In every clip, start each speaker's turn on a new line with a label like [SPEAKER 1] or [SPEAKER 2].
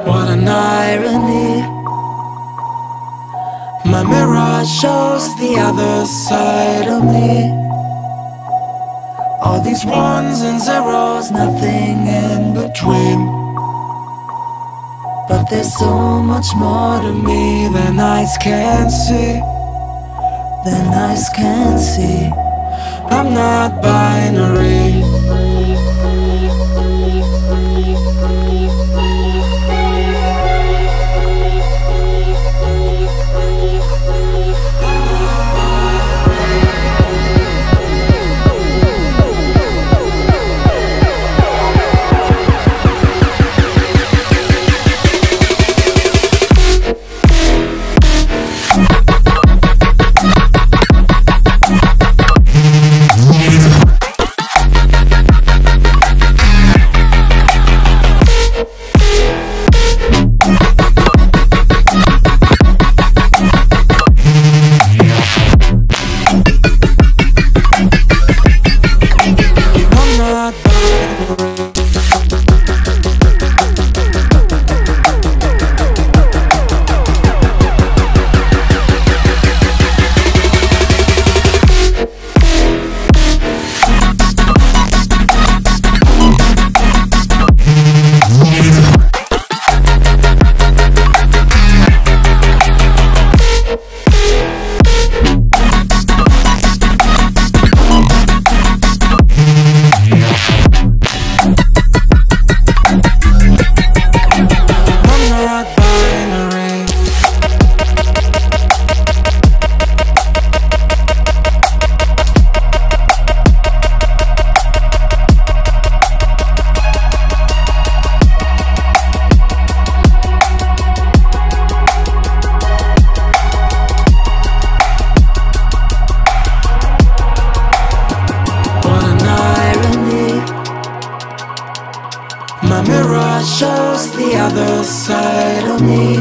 [SPEAKER 1] What an irony. My mirror shows the other side of me. All these ones and zeros, nothing in between. But there's so much more to me than eyes can see. Than eyes can see. I'm not binary. My mirror shows the other side of me.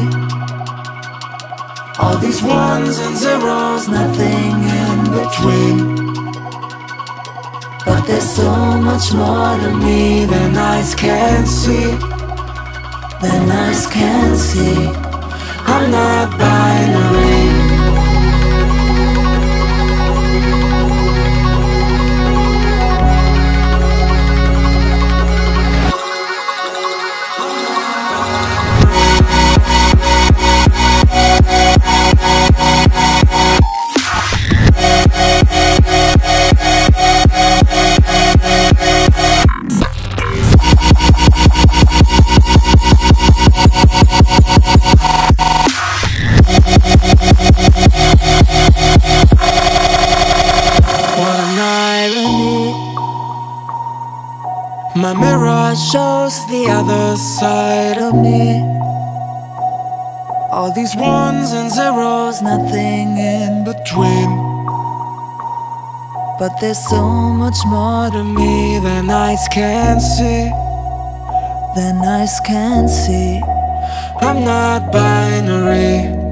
[SPEAKER 1] All these ones and zeros, nothing in between. But there's so much more to me than eyes can see. Than eyes can see. I'm not binary. My mirror shows the other side of me. All these ones and zeros, nothing in between. But there's so much more to me than eyes can see. Than eyes can see. I'm not binary.